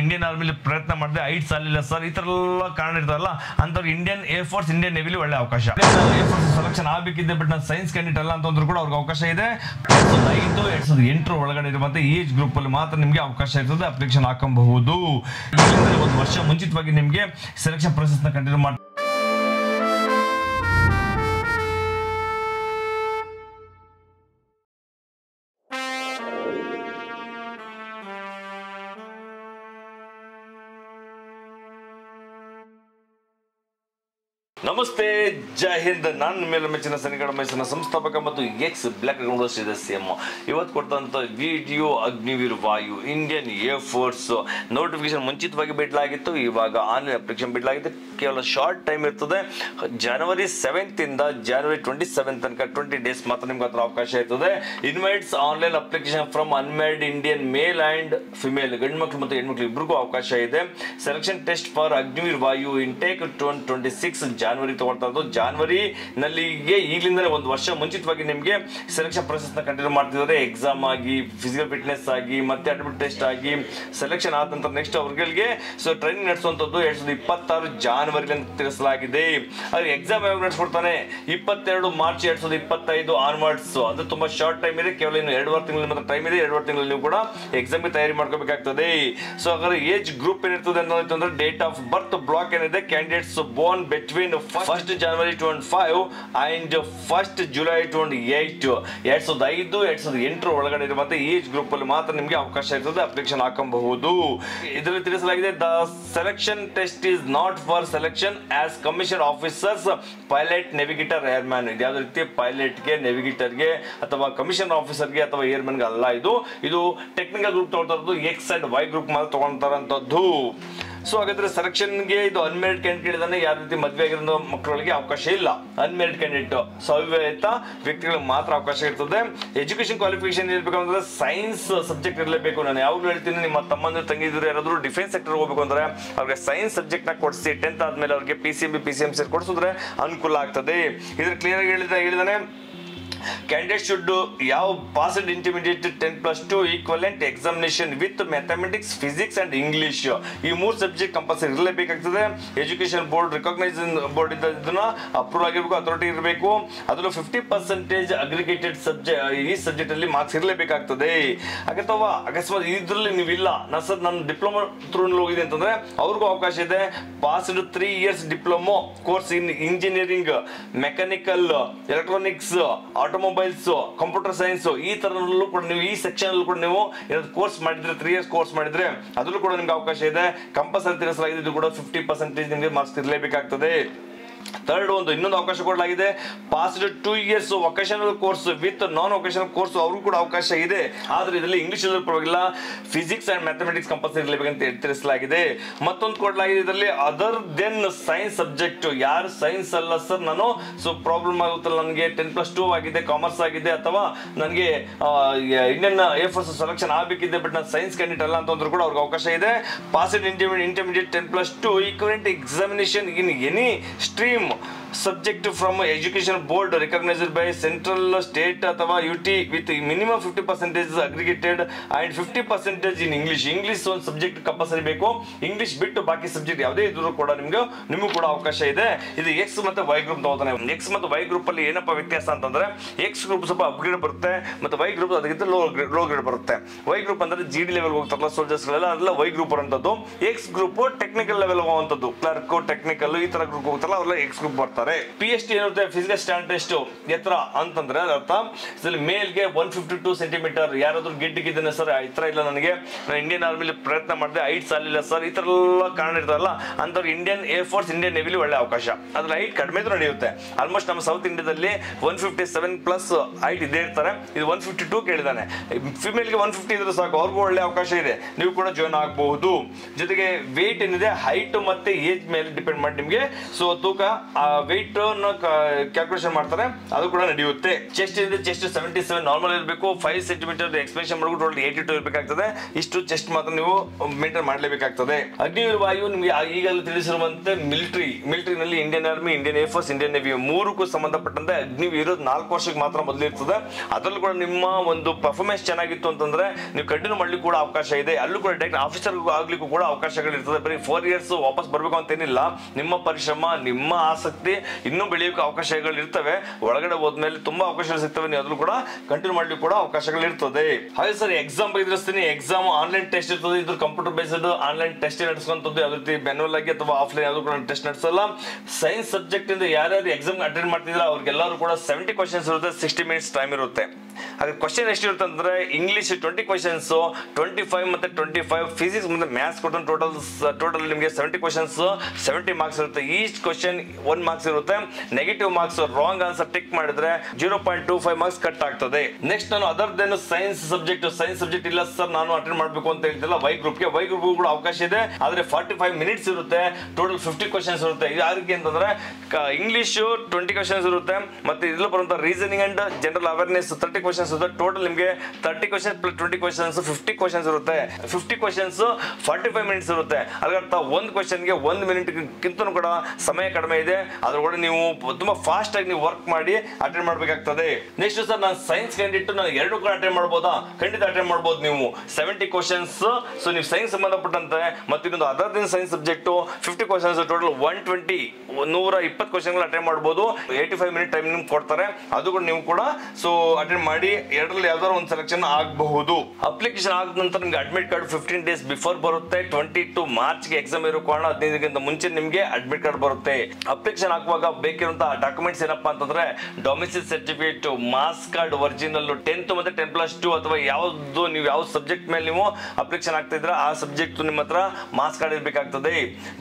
Indian ಆರ್ಮಿಲಿ ಪ್ರಯತ್ನ ಮಾಡಿದ್ರೆ 5 ಸಾಲಿಲ್ಲ sir, ಈ ತರ ಎಲ್ಲ ಕಾರಣ ಇರ್ತಾರಲ್ಲ ಅಂತವ್ರಿಗೆ ಇಂಡಿಯನ್ ಏರ್ ಫೋರ್ಸ್, ಇಂಡಿಯನ್ ನೇವಿಲಿ ಒಳ್ಳೆ ಅವಕಾಶ. ಏರ್ ಫೋರ್ಸ್ ಸೆಲೆಕ್ಷನ್ ಆಗಬೇಕಿದೆ, ಬಟ್ ನಾನು ಸೈನ್ಸ್ ಕ್ಯಾಂಡಿಡೇಟ್ ಅಲ್ಲ ಅಂತಂದ್ರೂ ಕೂಡ ಅವ್ರಿಗೆ ಅವಕಾಶ ಇದೆ. 2005 2008 ಒಳಗಡೆ ಇರುವಂತ ಏಜ್ ಗ್ರೂಪ್ ಅಲ್ಲಿ ಮಾತ್ರ ನಿಮಗೆ ಅವಕಾಶ ಇರ್ತದೆ, ಅಪ್ಲಿಕೇಶನ್ ಹಾಕಬಹುದು. ಒಂದು ವರ್ಷ ಮುಂಚಿತವಾಗಿ ನಿಮಗೆ ಸೆಲೆಕ್ಷನ್ ಪ್ರೊಸೆಸ್ ನ ಕಂಟಿನ್ಯೂ ಮಾಡಿ. ನಮಸ್ತೆ, ಜೈ ಹಿಂದ್. ನಾನು ಮೇಲೆ ಮೆಚ್ಚಿನ ಸನಿಗಡ ಮೈಸೂರಿನ ಸಂಸ್ಥಾಪಕ ಮತ್ತು ಎಕ್ಸ್ ಬ್ಲಾಕ್ ಸದಸ್ಯ. ಇವತ್ತು ಕೊಡ್ತಂತ ವಿಡಿಯೋ ಅಗ್ನಿವೀರ್ ವಾಯು ಇಂಡಿಯನ್ ಏರ್ ಫೋರ್ಸ್ ನೋಟಿಫಿಕೇಶನ್ ಮುಂಚಿತವಾಗಿ ಬಿಡಲಾಗಿತ್ತು, ಇವಾಗ ಆನ್ಲೈನ್ ಅಪ್ಲಿಕೇಶನ್ ಬಿಡಲಾಗಿತ್ತು. ಕೇವಲ ಶಾರ್ಟ್ ಟೈಮ್ ಇರ್ತದೆ, ಜನವರಿ 7th ಇಂದ ಜನವರಿ 27 ತನಕ 20 ಡೇಸ್ ಮಾತ್ರ ನಿಮ್ಗೆ ಹತ್ರ ಅವಕಾಶ ಇರ್ತದೆ. Invites online application from unmarried Indian male and female, ಗಂಡು ಮಕ್ಕಳು ಮತ್ತು ಹೆಣ್ಮಕ್ಳು ಇಬ್ಬರಿಗೂ ಅವಕಾಶ ಇದೆ. Selection test for Agniveer Vayu intake 2026 January ತಗೊಳ್ತಾ ಇರೋದು. ಜಾನ್ವರಿ ನಲ್ಲಿಗೆ ಈಗಲಿಂದಲೇ ಒಂದು ವರ್ಷ ಮುಂಚಿತವಾಗಿ ನಿಮಗೆ ಸೆಲೆಕ್ಷನ್ ಪ್ರೊಸೆಸ್ ನ ಕಂಟಿನ್ಯೂ ಮಾಡ್ತಿದ್ದಾರೆ. ಎಕ್ಸಾಮ್ ಆಗಿ, ಫಿಸಿಕಲ್ ಫಿಟ್ನೆಸ್ ಆಗಿ, ಮತ್ತೆ ಅಡ್ಮಿಟ್ ಟೆಸ್ಟ್ ಆಗಿ ಸೆಲೆಕ್ಷನ್ ಆದ ನಂತರ ನೆಕ್ಸ್ಟ್ ಅವ್ರಿಗೆ ಟ್ರೈನಿಂಗ್ ನಡೆಸುವಂತದ್ದು 2026 ಜಾನ್ವರಿ ಅಂತ ತಿಳಿಸಲಾಗಿದೆ. ಅವ್ರಿಗೆ ಎಕ್ಸಾಮ್ ಯಾವಾಗ ನಡೆಸ್ಕೊಡ್ತಾನೆ 22 ಮಾರ್ಚ್ 2025 ಆನ್ವರ್ಡ್ಸ್. ಅದು ತುಂಬಾ ಶಾರ್ಟ್ ಟೈಮ್ ಇದೆ, ಕೇವಲ ಇನ್ನು 2.5 ತಿಂಗಳ ಮಾತ್ರ ಟೈಮ್ ಇದೆ. 2.5 ತಿಂಗಳಲ್ಲಿ ನೀವು ಕೂಡ ಎಕ್ಸಾಮ್ ಗೆ ತಯಾರಿ ಮಾಡ್ಕೋಬೇಕಾಗ್ತದೆ. ಸೊ ಹಾಗಾದ್ರೆ ಏಜ್ ಗ್ರೂಪ್ ಏನಿರ್ತದೆ ಅನ್ನೋದು ಡೇಟ್ ಆಫ್ ಬರ್ತ್ ಬ್ಲಾಕ್ ಏನಿದೆ, candidates born between 1st January 25 and 1st July 28 2005 2008 ಒಳಗಡೆ ಇರುವಂತ ಏಜ್ ಗ್ರೂಪ್ ಅಲ್ಲಿ ಮಾತ್ರ ನಿಮಗೆ ಅವಕಾಶ ಇರ್ತದೆ, ಅಪ್ಲಿಕೇಶನ್ ಹಾಕಬಹುದು. ಇದರಲ್ಲಿ ತಿಳಿಸಲಾಗಿದೆ, the selection test is not for selection as commission officers, pilot, navigator, airman. ಇದು ಯಾವುದೇ ರೀತಿ ಪೈಲಟ್ಗೆ, ನೇವಿಗೇಟರ್ಗೆ ಅಥವಾ ಕಮಿಷನ್ ಆಫೀಸರ್ಗೆ ಅಥವಾ ಏರ್ಮನ್ಗೆ ಅಲ್ಲ. ಇದು ಟೆಕ್ನಿಕಲ್ ಗ್ರೂಪ್ ತಗೊಳ್ತಾ ಇರೋದು, ಎಕ್ಸ್ ಅಂಡ್ ವೈ ಗ್ರೂಪ್ ಮಾತ್ರ ತಗೊಳ್ತಾರಂತದ್ದು. ಸೊ ಹಾಗಾದ್ರೆ ಸೆಲೆಕ್ಷನ್ಗೆ ಇದು ಅನ್ಮ್ಯಾರಿಡ್ ಕ್ಯಾಂಡಿಡೇಟ್ ಇದ್ದಾನೆ, ಯಾವ ರೀತಿ ಮದುವೆ ಆಗಿರೋ ಮಕ್ಕಳಿಗೆ ಅವಕಾಶ ಇಲ್ಲ. ಅನ್ಮ್ಯಾರಿಡ್ ಕ್ಯಾಂಡಿಡೇಟ್, ಅವಿವಾಹಿತ ವ್ಯಕ್ತಿಗಳಿಗೆ ಮಾತ್ರ ಅವಕಾಶ ಇರ್ತದೆ. ಎಜುಕೇಶನ್ ಕ್ವಾಲಿಫಿಕೇಶನ್ ಇರಬೇಕಂದ್ರೆ ಸೈನ್ಸ್ ಸಬ್ಜೆಕ್ಟ್ ಇರಲೇಬೇಕು. ನಾನು ಯಾವಾಗಲೂ ಹೇಳ್ತೀನಿ, ನಿಮ್ಮ ತಮ್ಮಂದ್ರೆ ತಂಗಿದ್ರು ಯಾರಾದ್ರೂ ಡಿಫೆನ್ಸ್ ಸೆಕ್ಟರ್ ಹೋಗ್ಬೇಕು ಅಂದ್ರೆ ಅವ್ರಿಗೆ ಸೈನ್ಸ್ ಸಬ್ಜೆಕ್ಟ್ ನ ಕೊಡಿಸಿ 10th ಆದ್ಮೇಲೆ ಅವ್ರಿಗೆ PCMC ಕೊಡಿಸಿದ್ರೆ ಅನುಕೂಲ ಆಗ್ತದೆ. ಇದ್ರ ಕ್ಲಿಯರ್ ಆಗಿ ಹೇಳಿದಾನೆ, ಕ್ಯಾಂಡಿಡೇಟ್ ಶುಡ್ ಯಾವ passed intermediate 10+2 equivalent examination with mathematics, physics and English. ಈ 3 ಸಬ್ಜೆಕ್ಟ್ ಕಂಪಲ್ಸರಿ ಇರಲೇಬೇಕಾಗ್ತದೆ. ಎಜುಕೇಶನ್ ಬೋರ್ಡ್ ರಿಕಾಗ್ನೈಸ್ ಬೋರ್ಡ್ ಇದನ್ನ ಅಪ್ರೂವ್ ಆಗಿರ್ಬೇಕು, ಅಥಾರಿಟಿ ಇರಬೇಕು. ಅದರಲ್ಲೂ 50% ಅಗ್ರಿಗೇಟೆಡ್ ಈ ಸಬ್ಜೆಕ್ಟ್ ಅಲ್ಲಿ ಮಾರ್ಕ್ಸ್ ಇರಲೇಬೇಕಾಗ್ತದೆ. ಅಥವಾ ಅಕಸ್ಮಾತ್ ಇದರಲ್ಲಿ ನೀವಿಲ್ಲ, ನನ್ನ ಡಿಪ್ಲೊಮಾ ಥ್ರೂ ಹೋಗಿದೆ ಅಂತಂದ್ರೆ ಅವ್ರಿಗೂ ಅವಕಾಶ ಇದೆ. Passed 3 years diploma course in engineering, mechanical, electronics, automobiles, computer science, ಈ ತರದಲ್ಲೂ ಕೂಡ ನೀವು ಈ ಸೆಕ್ಷನ್ ಅಲ್ಲೂ ಕೂಡ ನೀವು ಏನಾದ್ರು ಕೋರ್ಸ್ ಮಾಡಿದ್ರೆ 3 years ಕೋರ್ಸ್ ಮಾಡಿದ್ರೆ ಅದರಲ್ಲೂ ಕೂಡ ನಿಮ್ಗೆ ಅವಕಾಶ ಇದೆ. ಕಂಪಲ್ಸರಿ ತಿಳಿಸಲಾಗಿದೆ, ಇದು ಕೂಡ 50% ನಿಮಗೆ ಮಾರ್ಕ್ಸ್ ಇರಲೇಬೇಕಾಗ್ತದೆ. ಥರ್ಡ್ ಇನ್ನೊಂದು ಅವಕಾಶ ಕೊಡಲಾಗಿದೆ, passed 2 years vocational course with non vocational course ಅವ್ರಿಗೂ ಕೂಡ ಅವಕಾಶ ಇದೆ. ಆದ್ರೆ ಇದರಲ್ಲಿ ಇಂಗ್ಲಿಷ್ ಪರವಾಗಿಲ್ಲ, ಫಿಸಿಕ್ಸ್ ಅಂಡ್ ಮ್ಯಾಥಮೆಟಿಕ್ಸ್ ಕಂಪಲ್ಸರಿ ಇರಲೇಬೇಕಂತ ತಿಳಿಸಲಾಗಿದೆ. ಮತ್ತೊಂದು ಕೊಡಲಾಗಿದೆ ಇದರಲ್ಲಿ ಅದರ್ ದೆನ್ ಸೈನ್ಸ್ ಸಬ್ಜೆಕ್ಟ್. ಯಾರು ಸೈನ್ಸ್ ಅಲ್ಲ ಸರ್, ನಾನು ಪ್ರಾಬ್ಲಮ್ ಆಗುತ್ತಲ್ಲ, ನನಗೆ 10+2 ಆಗಿದೆ, ಕಾಮರ್ಸ್ ಆಗಿದೆ, ಅಥವಾ ನನಗೆ ಇಂಡಿಯನ್ ಏರ್ ಫೋರ್ಸ್ ಸೆಲೆಕ್ಷನ್ ಆಗಬೇಕಿದೆ, ಬಟ್ ನಾನು ಸೈನ್ಸ್ ಕ್ಯಾಂಡಿಡೇಟ್ ಅಲ್ಲ ಅಂತಂದ್ರೂ ಕೂಡ ಅವ್ರಿಗೆ ಅವಕಾಶ ಇದೆ. Passed intermediate 10+2 equivalent examination in any stream subject from education board recognized by central, state ಅಥವಾ UT with minimum 50% aggregated and 50% in English. English ಒಂದು ಸಬ್ಜೆಕ್ಟ್ ಕಂಪಲ್ಸರಿ ಬೇಕು. ಇಂಗ್ಲಿಷ್ ಬಿಟ್ಟು ಬಾಕಿ ಸಬ್ಜೆಕ್ಟ್ ಯಾವುದೇ ಇದ್ರೂ ಕೂಡ ನಿಮಗೂ ಕೂಡ ಅವಕಾಶ ಇದೆ. ಇದು ಎಕ್ಸ್ ಮತ್ತೆ ವೈ ಗ್ರೂಪ್ ತಗೋತಾನೆ. ಎಕ್ಸ್ ಮತ್ತು ವೈ ಗ್ರೂಪ್ ಅಲ್ಲಿ ಏನಪ್ಪ ವ್ಯತ್ಯಾಸ ಅಂತಂದ್ರೆ, ಎಕ್ಸ್ ಗ್ರೂಪ್ ಸ್ವಲ್ಪ ಅಪ್ಗ್ರೇಡ್ ಬರುತ್ತೆ, ಮತ್ತೆ ವೈ ಗ್ರೂಪ್ ಅದಕ್ಕಿಂತ ಲೋ ಗ್ರೇಡ್ ಬರುತ್ತೆ. ವೈ ಗ್ರೂಪ್ ಅಂದ್ರೆ GD ಲೆವೆಲ್ ಹೋಗ್ತಾರಲ್ಲ ಸೋಲ್ಜರ್ಸ್ ಗಳೆಲ್ಲ, ಅದೆಲ್ಲ ವೈ ಗ್ರೂಪ್ ಬರುವಂತದ್ದು. ಎಕ್ಸ್ ಗ್ರೂಪ್ ಟೆಕ್ನಿಕಲ್ ಲೆವೆಲ್ ಹೋಗುವಂತದ್ದು, ಕ್ಲರ್ಕ್, ಟೆಕ್ನಿಕಲ್ ಈ ತರ ಗ್ರೂಪ್ ಹೋಗ್ತಾರಲ್ಲ ಅವರೆಲ್ಲ ಎಕ್ಸ್ ಗ್ರೂಪ್ ಬರ್ತಾರೆ. PST ಏನಿರುತ್ತೆ, ಫಿಸಿಕಲ್ ಸ್ಟ್ಯಾಂಡ್ ಟೆಸ್ಟ್ ಎತ್ತರ ಅಂತಂದ್ರೆ ಅರ್ಥ ಮೇಲ್ಗೆ 152 ಸೆಂಟಿಮೀಟರ್. ಯಾರಾದ್ರೂ ಗಿಡ್ಡಿಗಿದ್ದೇನೆ ಸರ್, ಎತ್ತರ ಇಲ್ಲ ನನಗೆ, ನಾನು ಇಂಡಿಯನ್ ಆರ್ಮಿಲಿ ಪ್ರಯತ್ನ ಮಾಡಿದ್ರೆ 5 ಸಾಲಿಲ್ಲ ಸರ್, ಈ ತರ ಎಲ್ಲ ಕಾರಣ ಇರ್ತಾರಲ್ಲ ಅಂತವ್ರು ಇಂಡಿಯನ್ ಏರ್ ಫೋರ್ಸ್, ಇಂಡಿಯನ್ ನೇವಿಲಿ ಒಳ್ಳೆ ಅವಕಾಶ. ಅದ್ರ ಹೈಟ್ ಕಡಿಮೆ ಇದ್ರೂ ನಡೆಯುತ್ತೆ. ಆಲ್ಮೋಸ್ಟ್ ನಮ್ಮ ಸೌತ್ ಇಂಡಿಯಾದಲ್ಲಿ 157+ ಹೈಟ್ ಇದೇ ಇರ್ತಾರೆ. ಇದು 152 ಕೇಳಿದಾನೆ. ಫಿಮೇಲ್ಗೆ 150 ಇದ್ರೆ ಸಾಕು, ಅವ್ರಿಗೂ ಒಳ್ಳೆ ಅವಕಾಶ ಇದೆ, ನೀವು ಕೂಡ ಜಾಯ್ನ್ ಆಗಬಹುದು. ಜೊತೆಗೆ ವೇಟ್ ಏನಿದೆ, ಹೈಟ್ ಮತ್ತೆ ಏಜ್ ಮೇಲೆ ಡಿಪೆಂಡ್ ಮಾಡಿ ನಿಮಗೆ. ಸೊ ತೂಕ ವೆಯ್ಟ್ ಕ್ಯಾಲ್ಕುಲೇಷನ್ ಮಾಡ್ತಾರೆ, ಅದು ಕೂಡ ನಡೆಯುತ್ತೆ. ಚೆಸ್ಟ್ ಇದೆ, ಚೆಸ್ಟ್ 77 ನಾರ್ಮಲ್ ಇರಬೇಕು, 5 ಸೆಂಟಿಮೀಟರ್ ಎಕ್ಸ್ಪೆನ್ಷನ್ ಮಾಡಬೇಕು, ಟೋಟಲ್ 82 ಇರಬೇಕಾಗ್ತದೆ. ಇಷ್ಟು ಚೆಸ್ಟ್ ಮಾತ್ರ ನೀವು ಮೇಂಟೈನ್ ಮಾಡಲೇಬೇಕಾಗ್ತದೆ. ಅಗ್ನಿವೀರ ವಾಯು ನಿಮಗೆ ಈಗಲೂ ತಿಳಿಸಿರುವಂತೆ ಮಿಲಿಟರಿನಲ್ಲಿ Indian Army, Indian Air Force, Indian Navy ಮೂರಕ್ಕೂ ಸಂಬಂಧಪಟ್ಟಂತೆ ಅಗ್ನಿವೀರ 4 ವರ್ಷಕ್ಕೆ ಮಾತ್ರ ಮೊದಲು ಇರ್ತದೆ. ಅದರಲ್ಲೂ ಕೂಡ ನಿಮ್ಮ ಒಂದು ಪರ್ಫಾರ್ಮೆನ್ಸ್ ಚೆನ್ನಾಗಿತ್ತು ಅಂತಂದ್ರೆ ನೀವು ಕಂಟಿನ್ಯೂ ಮಾಡ್ಲಿಕ್ಕೆ ಕೂಡ ಅವಕಾಶ ಇದೆ. ಅಲ್ಲೂ ಕೂಡ ಡೈರೆಕ್ಟ್ ಆಫೀಸರ್ ಆಗ್ಲಿಕ್ಕೂ ಕೂಡ ಅವಕಾಶಗಳಿರ್ತದೆ. ಬರೀ 4 ಇಯರ್ಸ್ ವಾಪಸ್ ಬರ್ಬೇಕು ಅಂತ ಏನಿಲ್ಲ. ನಿಮ್ಮ ಪರಿಶ್ರಮ, ನಿಮ್ಮ ಆಸಕ್ತಿ ಇನ್ನೂ ಬೆಳೆಯೋಕೆ ಅವಕಾಶಗಳು ಇರ್ತವೆ. ಒಳಗಡೆ ಹೋದ್ಮೇಲೆ ತುಂಬಾ ಅವಕಾಶಗಳು ಸಿಗ್ತವೆ. ನೀವು ಅದ್ರೂ ಕೂಡ ಕಂಟಿನ್ಯೂ ಮಾಡ್ಲಿಕ್ಕೆ ಕೂಡ ಅವಕಾಶಗಳು ಇರ್ತದೆ. ಹಾಗೆ ಸರ್ ಎಕ್ಸಾಮ್ ಬಗೆಹರಿಸ್ತೀನಿ. ಎಕ್ಸಾಮ್ ಆನ್ಲೈನ್ ಟೆಸ್ಟ್ ಇರ್ತದೆ. ಇದು ಕಂಪ್ಯೂಟರ್ ಬೇಸ್ಡ್ ಆನ್ಲೈನ್ ಟೆಸ್ಟ್ ನಡೆಸುವಂತದ್ದು. ಯಾವ ರೀತಿ ಮ್ಯಾನ್ಯುವಲ್ ಆಗಿ ಅಥವಾ ಆಫ್ಲೈನ್ ಯಾವ್ದು ಕೂಡ ಟೆಸ್ಟ್ ನಡೆಸಲ್ಲ. ಸೈನ್ಸ್ ಸಬ್ಜೆಕ್ಟ್ ಇಂದ ಯಾರ್ಯಾರು ಎಕ್ಸಾಮ್ ಅಟೆಂಡ್ ಮಾಡ್ತಿದ್ರೆ ಅವ್ರಿಗೆಲ್ಲರೂ ಕೂಡ 70 ಕ್ವಶನ್ಸ್ ಇರುತ್ತೆ, 60 ಮಿನಿಟ್ಸ್ ಟೈಮ್ ಇರುತ್ತೆ. ಹಾಗೆ ಕ್ವಶನ್ ಎಷ್ಟಿರುತ್ತೆ ಅಂದ್ರೆ ಇಂಗ್ಲಿಷ್ 20 ಕ್ವಶನ್ಸ್, 25 ಮತ್ತೆ 25 ಫಿಸಿಕ್ಸ್ ಮತ್ತೆ ಮ್ಯಾಥ್ಸ್ ಕೊಡ್ತಾನೆ. ಟೋಟಲ್ ನಿಮಗೆ 70 ಕ್ವಶನ್ಸ್, 70 ಮಾರ್ಕ್ಸ್ ಇರುತ್ತೆ. ಈಚ್ ಕ್ವಶನ್ 1 ಮಾರ್ಕ್ಸ್ ಇರುತ್ತೆ. Negative marks, wrong answer tick ಮಾಡಿದ್ರೆ 0.25 ಮಾರ್ಕ್ಸ್ ಕಟ್ ಆಗ್ತದೆ. ನೆಕ್ಸ್ಟ್ ನಾನು ಅದರದ್ದೇನು ಸೈನ್ಸ್ ಸಬ್ಜೆಕ್ಟ್ ಇಲ್ಲ ಸರ್ ನಾನು ಅಟೆಂಡ್ ಮಾಡಬೇಕು ಅಂತ ಹೇಳ್ತಿಲ್ಲ. ವೈ ಗ್ರೂಪ್ ಕೂಡ ಅವಕಾಶ ಇದೆ. ಆದ್ರೆ 45 ಮಿನಿಟ್ಸ್ ಇರುತ್ತೆ. ಟೋಟಲ್ 50 ಕ್ವಶನ್ಸ್ ಇರುತ್ತೆ. ಯಾರಿಗೆ ಅಂತಂದ್ರೆ ಇಂಗ್ಲಿಷ್ 20 ಕ್ವಶನ್ಸ್ ಇರುತ್ತೆ. ಮತ್ತೆ ಇದೆಲ್ಲ ಬರುವಂತ reasoning and general awareness 30 questions ಇರುತ್ತೆ. ಟೋಟಲ್ ನಿಮಗೆ 30 ಕ್ವಶನ್ಸ್ ಪ್ಲಸ್ 20 ಕ್ವಶನ್ಸ್ 50 ಕ್ವಶನ್ಸ್ ಇರುತ್ತೆ. 50 ಕ್ವಶನ್ಸ್ 45 ಮಿನಿಟ್ಸ್ ಇರುತ್ತೆ. ಅದರರ್ಥ ಒಂದು ಕ್ವಶನ್ಗೆ 1 ಮಿನಿಟ್ ಗಿಂತನೂ ಕೂಡ ಸಮಯ ಕಡಿಮೆ ಇದೆ. ಅದ್ರ ಕೂಡ ನೀವು ತುಂಬಾ ಫಾಸ್ಟ್ ಆಗಿ ನೀವು ವರ್ಕ್ ಮಾಡಿ ಅಟೆಂಡ್ ಮಾಡಬೇಕಾಗ್ತದೆ. ನೆಕ್ಸ್ಟ್ ಸರ್ ನಾನು ಸೈನ್ಸ್ ಕ್ಯಾಂಡಿಡೇಟ್, ನಾನು 2 ಕೂಡ ಅಟೆಂಡ್ ಮಾಡ್ಬೋದಾ? ಖಂಡಿತ ಅಟೆಂಡ್ ಮಾಡ್ಬೋದು ನೀವು. 70 ಕ್ವಶನ್ಸ್, ಸೊ ನೀವು ಸೈನ್ಸ್ ಸಂಬಂಧಪಟ್ಟಂತೆ ಮತ್ತೆ ಇನ್ನೊಂದು other science subject 50 questions, total 120 ಕ್ವಶನ್ಗಳು ಅಟೆಂಡ್ ಮಾಡ್ಬೋದು. 85 ಮಿನಿಟ್ ಟೈಮ್ ನಿಮ್ಗೆ ಕೊಡ್ತಾರೆ. ಅದು ಕೂಡ ನೀವು ಕೂಡ ಸೊ ಅಟೆಂಡ್ ಮಾಡಿ ಎರಡರಲ್ಲಿ ಯಾವ್ದಾದ್ರು ಒಂದು ಸೆಲೆಕ್ಷನ್ ಆಗಬಹುದು. ಅಪ್ಲಿಕೇಶನ್ ಆದ ನಂತರ ನಿಮ್ಗೆ ಅಡ್ಮಿಟ್ ಕಾರ್ಡ್ 15 ಡೇಸ್ ಬಿಫೋರ್ ಬರುತ್ತೆ. 22 ಮಾರ್ಚ್ಗೆ ಎಕ್ಸಾಮ್ ಇರೋ ಕಾರಣ 15 ದಿನಕ್ಕಿಂತ ಮುಂಚೆ ನಿಮಗೆ ಅಡ್ಮಿಟ್ ಕಾರ್ಡ್ ಬರುತ್ತೆ. ಅಪ್ಲಿಕೇಶನ್ ಹಾಕುವಾಗ ಬೇಕಿರುವಂತಹ ಡಾಕ್ಯುಮೆಂಟ್ಸ್ ಏನಪ್ಪಾ ಅಂತಂದ್ರೆ domicile certificate, marks card original, 10th ಮತ್ತೆ 10+2 ಅಥವಾ ಯಾವ್ದು ನೀವು ಯಾವ ಸಬ್ಜೆಕ್ಟ್ ಮೇಲೆ ನೀವು ಅಪ್ಲಿಕೇಶನ್ ಆಗ್ತಾ ಇದ್ರೆ ಆ ಸಬ್ಜೆಕ್ಟ್ ನಿಮ್ಮ ಹತ್ರ ಮಾರ್ಕ್ಸ್ ಕಾರ್ಡ್ ಇರಬೇಕಾಗ್ತದೆ.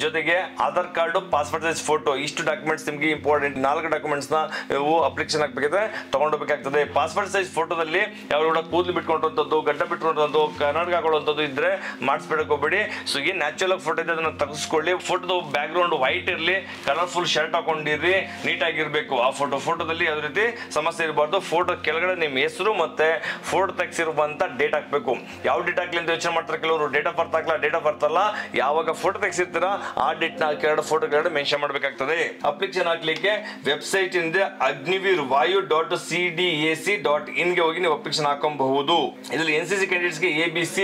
ಜೊತೆಗೆ Aadhaar card, passport size photo, ಇಷ್ಟು ಡಾಕ್ಯುಮೆಂಟ್ಸ್ ನಿಮಗೆ ಇಂಪಾರ್ಟೆಂಟ್. 4 ಡಾಕ್ಯುಮೆಂಟ್ಸ್ ನ ನೀವು ಅಪ್ಲಿಕೇಶನ್ ಹಾಕಬೇಕಾದ್ರೆ ತಗೊಂಡೋಗ್ಬೇಕಾಗ್ತದೆ. ಪಾಸ್ಪೋರ್ಟ್ ಸೈಜ್ ಫೋಟೋದಲ್ಲಿ ಯಾವ ಕೂಡ ಕೂದಲು ಬಿಟ್ಕೊಂಡಂಥದ್ದು, ಗಡ್ಡ ಬಿಟ್ಕೊಂಡಂಥದ್ದು, ಕನ್ನಡಕ ಹಾಕೊಳ್ಳುವಂಥದ್ದು ಇದ್ರೆ ಮಾಡಿಸ್ಬೇಡಕ್ಕೆ ಹೋಗ್ಬೇಡಿ. ಸೊ ಏನ್ ನ್ಯಾಚುರಲ್ ಆಗಿ ಫೋಟೋ ಇದೆ ಅದನ್ನ ತೆಗೆಸ್ಕೊಳ್ಳಿ. ಫೋಟೋದ ಬ್ಯಾಕ್ ಗ್ರೌಂಡ್ ವೈಟ್ ಇರಲಿ, ಕಲರ್ಫುಲ್ ಶರ್ಟ್ ಹಾಕೊಂಡಿರ್ರಿ, ನೀಟಾಗಿರ್ಬೇಕು. ಆ ಫೋಟೋದಲ್ಲಿ ಯಾವ ರೀತಿ ಸಮಸ್ಯೆ ಇರಬಾರ್ದು. ಫೋಟೋ ಕೆಳಗಡೆ ನಿಮ್ಮ ಹೆಸರು ಮತ್ತೆ ಫೋಟೋ ತೆಗೆಸಿರುವಂತ ಡೇಟ್ ಹಾಕ್ಬೇಕು. ಯಾವ ಡೇಟ್ ಹಾಕ್ಲಿ ಅಂತ ಯೋಚನೆ ಮಾಡ್ತಾರೆ ಕೆಲವರು. ಡೇಟ್ ಆಫ್ ಬರ್ತ್ ಹಾಕ್ಲಾ, ಡೇಟ್ ಆಫ್ ಬರ್ತ್ ಅಲ್ಲ, ಯಾವಾಗ ಫೋಟೋ ತೆಗೆಸಿರ್ತೀರಾ ಆ ಡೇಟ್ ನ ಕೆಳಗಡೆ ಫೋಟೋ ಕೆಳಗಡೆ ಮೆನ್ಷನ್ ಮಾಡಬೇಕಾಗ್ತದೆ. ಅಪ್ಲಿಕೇಶನ್ ಹಾಕ್ಲಿಕ್ಕೆ ವೆಬ್ಸೈಟ್ ಇಂದ agnivirvayu.cdac.in ಗೆ ಹೋಗಿ ನೀವು ಅಪ್ಲಿಕೇಶನ್ ಹಾಕಬಹುದು. ಇದರಲ್ಲಿ NCC ಕ್ಯಾಂಡಿಡೇಟ್ಸ್ ಗೆ ABC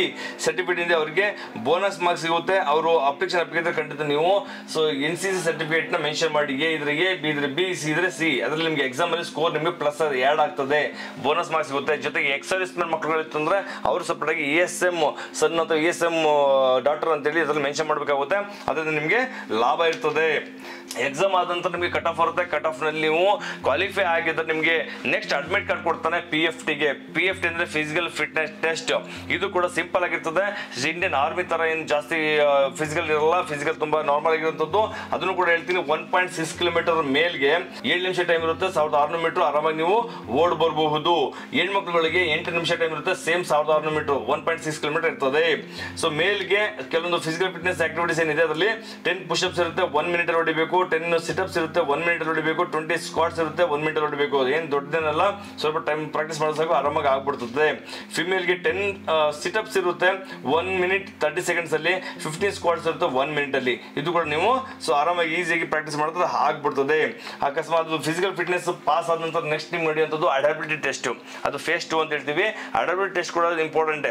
ಸರ್ಟಿಫಿಕೇಟ್ ಇದೆ, ಅವರಿಗೆ ಬೋನಸ್ ಮಾರ್ಕ್ಸ್ ಸಿಗುತ್ತೆ. ಅವರು ಅಪ್ಲಿಕೇಶನ್ ಹಾಕಿದ್ರೆ ಖಂಡಿತ ನೀವು ಸೊ NCC ಸರ್ಟಿಫಿಕೇಟ್ ನ ಮೆನ್ಷನ್ ಮಾಡಿ. A ಇದ್ರೆ A, B ಇದ್ರೆ B, C ಇದ್ರೆ C. ಅದರಲ್ಲಿ ನಿಮಗೆ ಎಕ್ಸಾಮ್ ಅಲ್ಲಿ ಸ್ಕೋರ್ ನಿಮಗೆ ಪ್ಲಸ್ ಆಡ್ ಆಗ್ತದೆ, ಬೋನಸ್ ಮಾರ್ಕ್ಸ್ ಸಿಗುತ್ತೆ. ಜೊತೆಗೆ ಎಕ್ಸರ್ವಿಸ್ ಮೆನ್ ಮಕ್ಕಳು ಇತ್ತಂದ್ರೆ ಅವರು ಸಪರೇಟ್ ಆಗಿ ESM ಸನ್ ಅಥವಾ ESM ಡಾಕ್ಟರ್ ಅಂತ ಹೇಳಿ ಅದರಲ್ಲಿ ಮೆನ್ಷನ್ ಮಾಡಬೇಕಾಗುತ್ತೆ. ಅದರಿಂದ ನಿಮಗೆ ಲಾಭ ಇರ್ತದೆ. ಎಕ್ಸಾಮ್ ಆದ ನಂತರ ನಿಮಗೆ ಕಟ್ ಆಫ್ ಬರುತ್ತೆ. ಕಟ್ ಆಫ್ ನಲ್ಲಿ ನೀವು ಕ್ವಾಲಿಫೈ ಆಗಿದ್ರೆ ನಿಮಗೆ ನೆಕ್ಸ್ಟ್ ಅಡ್ಮಿಟ್ ಕಾರ್ಡ್ ಕೊಡ್ತಾನೆ PFT ಗೆ. PFT ಅಂದ್ರೆ ಫಿಸಿಕಲ್ ಫಿಟ್ನೆಸ್ ಟೆಸ್ಟ್. ಇದು ಕೂಡ ಸಿಂಪಲ್ ಆಗಿರ್ತದೆ. ಇಂಡಿಯನ್ ಆರ್ಮಿ ತರ ಏನು ಜಾಸ್ತಿ ಫಿಸಿಕಲ್ ಇರಲ್ಲ, ಫಿಸಿಕಲ್ ತುಂಬಾ ನಾರ್ಮಲ್ ಆಗಿರುವಂತದ್ದು. ಅದನ್ನು ಕೂಡ ಹೇಳ್ತೀನಿ. 1.6 ಕಿಲೋಮೀಟರ್ ಮೇಲ್ಗೆ 7 ನಿಮಿಷ ಟೈಮ್ ಇರುತ್ತೆ. 1600 ಮೀಟರ್ ಆರಾಮಾಗಿ ನೀವು ಓಡ್ ಬರಬಹುದು. ಹೆಣ್ಮಕ್ಳುಗಳಿಗೆ 8 ನಿಮಿಷ ಟೈಮ್ ಇರುತ್ತೆ. ಸೇಮ್ 1600 ಮೀಟರ್ 1.6 ಕಿಲೋಮೀಟರ್ ಇರ್ತದೆ. ಸೊ ಮೇಲ್ಗೆ ಕೆಲವೊಂದು ಫಿಸಿಕಲ್ ಫಿಟ್ನೆಸ್ ಆಕ್ಟಿವಿಟೀಸ್ ಏನಿದೆ ಅದರಲ್ಲಿ 10 ಪುಷಪ್ಸ್ ಇರುತ್ತೆ, 1 ಮಿನಿಟ್ ಹೊಡಿಬೇಕು. 10 ಸಿಟಪ್ಸ್ ಇರುತ್ತೆ, 1 ಮಿನಿಟ್ ಹೊಡಿಬೇಕು. 20 ಸ್ಕ್ವಾಟ್ಸ್ ಇರುತ್ತೆ, 1 ಮಿನಿಟ್ ಹೊಡಿಬೇಕು. ಏನ್ ದೊಡ್ಡದೇನಲ್ಲ, ಸ್ವಲ್ಪ ಟೈಮ್ ಪ್ರಾಕ್ಟೀಸ್ ಮಾಡಿದ್ರೆ ಸಾಕು, ಆರಾಮಾಗಿ ಆಗ್ಬಿಡ್ತದೆ. ಫಿಮೇಲ್ಗೆ 10 ಸಿಟಪ್ಸ್ ಇರುತ್ತೆ 1 ಮಿನಿಟ್ 30 ಸೆಕೆಂಡ್ಸ್ ಅಲ್ಲಿ. 15 ಸ್ಕ್ವಾಟ್ಸ್ ಇರುತ್ತೆ 1 ಮಿನಿಟ್ ಅಲ್ಲಿ. ಇದು ಕೂಡ ನೀವು ಸೊ ಆರಾಮಾಗಿ ಈಸಿಯಾಗಿ ಪ್ರಾಕ್ಟೀಸ್ ಮಾಡಿದ್ರೆ ಆಗ್ಬಿಡ್ತದೆ. ಅಕಸ್ಮಾತ್ ಫಿಸಿಕಲ್ ಫಿಟ್ನೆಸ್ ಪಾಸ್ ಆದ ನಂತರ ನೆಕ್ಸ್ಟ್ ನಿಮ್ಗೆ ನಡೆಯುವಂಥದ್ದು ಅಡಾಪ್ಟಿವಿಟಿ ಟೆಸ್ಟ್. ಅದು ಫೇಸ್ 2 ಅಂತ ಹೇಳ್ತೀವಿ. ಅಡಾಪ್ಟಿವಿಟಿ ಟೆಸ್ಟ್ ಕೂಡ ಇಂಪಾರ್ಟೆಂಟ್.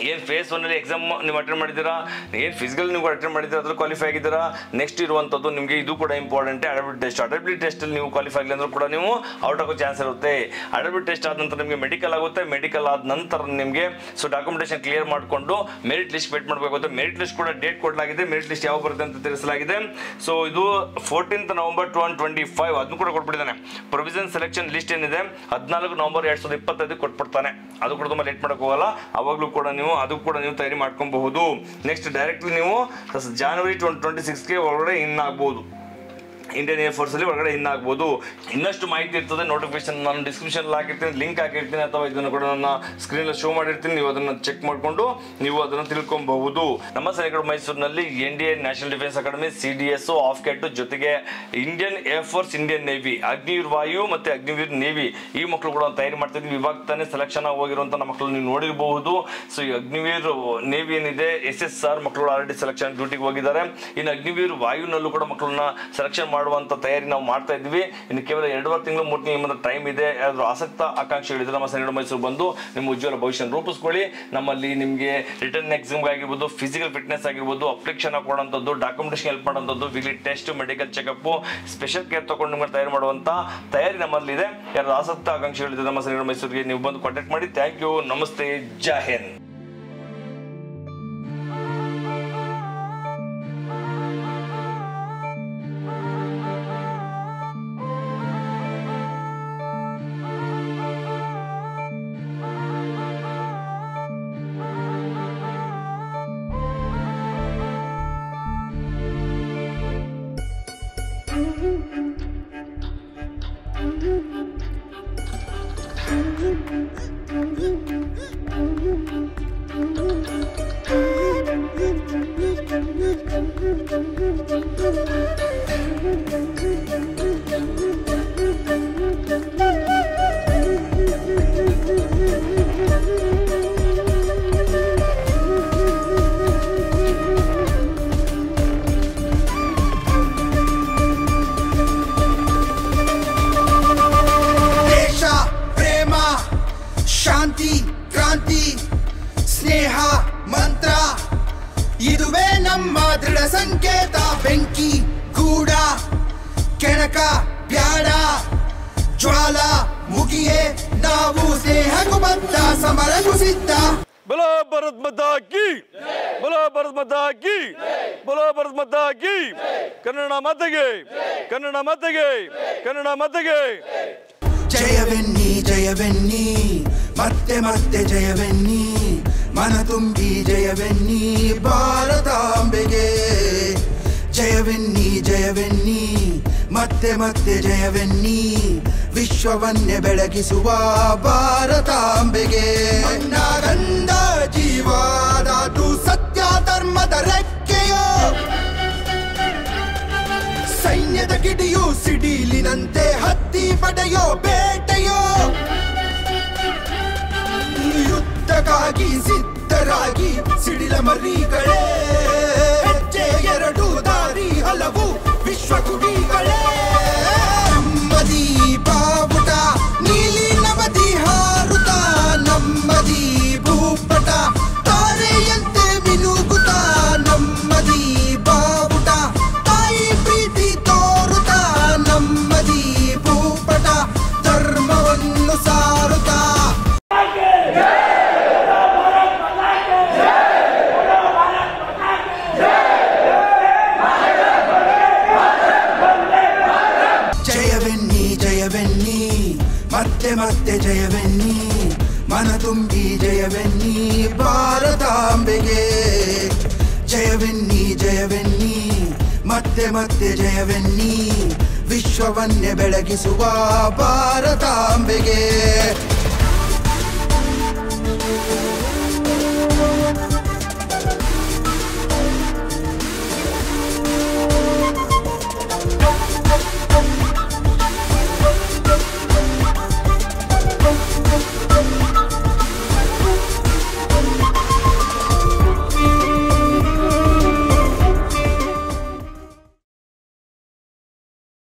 ಏನು ಫೇಸ್ 1 ಅಲ್ಲಿ ಎಕ್ಸಾಮ್ ನೀವು ಅಟೆಂಡ್ ಮಾಡಿದ್ದೀರಾ, ಏನು ಫಿಸಿಕಲ್ ನೀವು ಅಟೆಂಡ್ ಮಾಡಿದ್ದೀರಾ, ಅದ್ರ ಕ್ವಾಲಿಫೈ ಆಗಿದ್ದೀರಾ. ನೆಕ್ಸ್ಟ್ ಇರುವಂಥದ್ದು ನಿಮಗೆ ಇದು ಕೂಡ ಇಂಪಾರ್ಟೆಂಟ್ ಅಡಾಪ್ಟಿವಿಟಿ ಟೆಸ್ಟ್. ಅಡಾಪ್ಟಿವಿಟಿ ಟೆಸ್ಟ್ ಅಲ್ಲಿ ನೀವು ಕ್ವಾಲಿಫೈ ಆಗಿಲ್ಲ ಅಂದ್ರೂ ಕೂಡ ನೀವು ಔಟ್ ಆಗೋ ಚಾನ್ಸ್ ಇರುತ್ತೆ. ಅಡಾಪ್ಟಿವಿಟಿ ಟೆಸ್ಟ್ ಆದ ನಂತರ ನಿಮಗೆ ಮೆಡಿಕಲ್ ಆಗುತ್ತೆ. ಮೆಡಿಕಲ್ ಆದ ನಂತರ ನಿಮಗೆ ಸೊ ಡಾಕ್ಯುಮೆಂಟೇಷನ್ ಕ್ಲಿಯರ್ ಮಾಡಿಕೊಂಡು ಮೆರಿಟ್ ಲಿಸ್ಟ್ ವೇಟ್ ಮಾಡಬೇಕಾಗುತ್ತೆ. ಮೆರಿಟ್ ಲಿಸ್ಟ್ ಕೂಡ ಡೇಟ್ ಕೊಡಲಾಗಿದೆ. ಮೆರಿಟ್ ಲಿಸ್ಟ್ ಯಾವ ಬರುತ್ತೆ ಅಂತ ತಿಳಿಸಲಾಗಿದೆ. ಸೊ ಇದು 14th ನವೆಂಬರ್ 2025 ಅದನ್ನು ಕೂಡ ಕೊಟ್ಬಿಟ್ಟಿದ್ದಾನೆ. ಪ್ರೊವಿಷನ್ ಸೆಲೆಕ್ಷನ್ ಲಿಸ್ಟ್ ಏನಿದೆ 14 ನವೆಂಬರ್ 2025 ಕೊಟ್ಬಿಡ್ತಾನೆ. ಅದು ಕೂಡ ತುಂಬಾ ಲೇಟ್ ಮಾಡಕ್ ಹೋಗಲ್ಲ. ಅವಾಗಲೂ ಕೂಡ ಅದು ಕೂಡ ನೀವು ತಯಾರಿ ಮಾಡ್ಕೊಬಹುದು. ನೆಕ್ಸ್ಟ್ ಡೈರೆಕ್ಟ್ಲಿ ನೀವು January 2026 ಒಳಗಡೆ ಇನ್ ಆಗ್ಬಹುದು. ಇಂಡಿಯನ್ ಏರ್ ಫೋರ್ಸ್ ಅಲ್ಲಿ ಒಳಗಡೆ ಇನ್ ಆಗ್ಬೋದು. ಇನ್ನಷ್ಟು ಮಾಹಿತಿ ಇರ್ತದೆ, ನೋಟಿಫಿಕೇಶನ್ ನಾನು ಡಿಸ್ಕ್ರಿಪ್ಷನ್ ಹಾಕಿರ್ತೀನಿ, ಲಿಂಕ್ ಹಾಕಿರ್ತೀನಿ, ಅಥವಾ ಇದನ್ನು ಕೂಡ ನನ್ನ ಸ್ಕ್ರೀನ್ ಶೋ ಮಾಡಿರ್ತೀನಿ. ನೀವು ಅದನ್ನ ಚೆಕ್ ಮಾಡಿಕೊಂಡು ನೀವು ಅದನ್ನು ತಿಳ್ಕೊಬಹುದು. ನಮ್ಮ ಸೈನಿಕರು ಮೈಸೂರಿನಲ್ಲಿ NDA national defence academy, CDS, AFCAT ಜೊತೆಗೆ Indian Air Force, Indian Navy, Agniveer Vayu ಮತ್ತೆ ಅಗ್ನಿವೀರ್ ನೇವಿ ಈ ಮಕ್ಕಳು ಕೂಡ ತಯಾರಿ ಮಾಡ್ತಾ ಇದ್ವಿ. ಇವಾಗ ತಾನೇ ಸೆಲೆಕ್ಷನ್ ಹೋಗಿರುವಂತ ಮಕ್ಕಳು ನೀವು ನೋಡಿರಬಹುದು. ಸೊ ಈ ಅಗ್ನಿವೀರ್ ನೇವಿ ಏನಿದೆ SSR ಮಕ್ಕಳು ಆಲ್ರೆಡಿ ಸೆಲೆಕ್ಷನ್ ಡ್ಯೂಟಿಗೆ ಹೋಗಿದ್ದಾರೆ. ಇನ್ನು ಅಗ್ನಿವೀರ್ ವಾಯುನಲ್ಲೂ ಕೂಡ ಮಕ್ಕಳನ್ನ ಸೆಲೆಕ್ಷನ್ ಮಾಡುವಂತ ತಯಾರಿ ನಾವು ಮಾಡ್ತಾ ಇದ್ವಿ. ಇನ್ನು ಕೇವಲ 2 ತಿಂಗಳು 3 ತಿಂಗಳ ಟೈಮ್ ಇದೆ. ಯಾರಾದ್ರೂ ಆಸಕ್ತ ಆಕಾಂಕ್ಷಿಗಳಿದ್ರೆ ನಮ್ಮ ಸೈನಿಕರು ಮೈಸೂರು ಬಂದು ನಿಮ್ಮ ಉಜ್ವಲ ಭವಿಷ್ಯ ರೂಪಿಸ್ಕೊಳ್ಳಿ. ನಮ್ಮಲ್ಲಿ ನಿಮಗೆ ರಿಟರ್ನ್ ಎಕ್ಸಾಮ್ ಆಗಿರ್ಬೋದು, ಫಿಸಿಕಲ್ ಫಿಟ್ನೆಸ್ ಆಗಿರ್ಬೋದು, ಅಪ್ಲಿಕೇಶನ್ ಹಾಕೊಡುವಂಥದ್ದು, ಡಾಕ್ಯುಮೆಂಟೇಶನ್ ಹೆಲ್ಪ್ ಮಾಡುವಂಥದ್ದು, weekly test, medical checkup, special care ತಗೊಂಡು ನಿಮ್ಮನ್ನು ತಯಾರು ಮಾಡುವಂತ ತಯಾರಿ ನಮ್ಮಲ್ಲಿ ಇದೆ. ಯಾರು ಆಸಕ್ತ ಆಕಾಂಕ್ಷಿಗಳಿದ್ರೆ ನಮ್ಮ ಸೈನಿಕರು ಮೈಸೂರಿಗೆ ನೀವು ಬಂದು ಕಾಂಟ್ಯಾಕ್ಟ್ ಮಾಡಿ. ಥ್ಯಾಂಕ್ ಯು, ನಮಸ್ತೆ, ಜೈ ಹಿಂದ್. ಶಾಂತಿ, ಕ್ರಾಂತಿ, ಸ್ನೇಹ ಮಂತ್ರ ಇದುವೇ ನಮ್ಮ ದೃಢ ಸಂಕೇತ. ಬೆಂಕಿ ಗೂಡ ಕೆಣಕ ಬ್ಯಾಡ ಜ್ವಾಲ ಮುಗಿಯೇ ನಾವು ಸ್ನೇಹಕ್ಕೂ ಬದ್ಧ, ಸಮರಕ್ಕೂ ಸಿದ್ಧ. बोलो भारत माता की, बोलो भारत माता की, बोलो भारत माता की. ಕನ್ನಡ ಮಾತೆಗೆ, ಕನ್ನಡ ಮಾತೆಗೆ, ಕನ್ನಡ ಮಾತೆಗೆ. ಜಯವೆನ್ನಿ ಜಯವೆನ್ನಿ ಮತ್ತೆ ಮತ್ತೆ ಜಯವೆನ್ನಿ, ಮನ ತುಂಬಿ ಜಯವೆನ್ನಿ ಭಾರತಾಂಬೆಗೆ. ಜಯವೆನ್ನಿ ಜಯವೆನ್ನಿ ಮತ್ತೆ ಮತ್ತೆ ಜಯವೆನ್ನಿ, ವಿಶ್ವವನ್ನೇ ಬೆಳಗಿಸುವ ಭಾರತಾಂಬೆಗೆ. ಗಂಧ ಜೀವಾದಾತು ಸತ್ಯ ಧರ್ಮದ ರೆಕ್ಕೆಯೋ, ಸೈನ್ಯದ ಕಿಡಿಯು ಸಿಡಿಲಿನಂತೆ ಹತ್ತಿ ಪಡೆಯೋ ಬೇಟೆಯೋ. ಯುದ್ಧಕ್ಕಾಗಿ ಸಿದ್ಧರಾಗಿ ಸಿಡಿಲ ಮರಿಗಳೇ, ಹೆಜ್ಜೆ 2 ದಾರಿ ಹಲವು ವಿಶ್ವ ಗುಡಿಗಳೇ. ನಮ್ಮದಿ ಬಾವುಟ ನೀಲಿ ನವದಿ ಹಾರುತ್ತ, ನಮ್ಮದಿ ಭೂಪಟ ತಾರೆಯಂತೆ ಮಿನುಗುತ್ತ. ನಮ್ಮದಿ ಬಾವುಟ ತಾಯಿ ಪ್ರೀತಿ ತೋರುತ್ತ, ನಮ್ಮದಿ ಭೂಪಟ ಧರ್ಮವನ್ನು ಸಾರುತ್ತ. ಜಯವೆನ್ನಿ ಜಯವೆನ್ನಿ ಮತ್ತೆ ಮತ್ತೆ ಜಯವೆನ್ನಿ, ಮನ ತುಂಬಿ ಜಯವೆನ್ನಿ ಭಾರತಾಂಬೆಗೆ. ಜಯವೆನ್ನಿ ಜಯವೆನ್ನಿ ಮತ್ತೆ ಮತ್ತೆ ಜಯವೆನ್ನಿ, ವಿಶ್ವವನ್ನೇ ಬೆಳಗಿಸುವ ಭಾರತ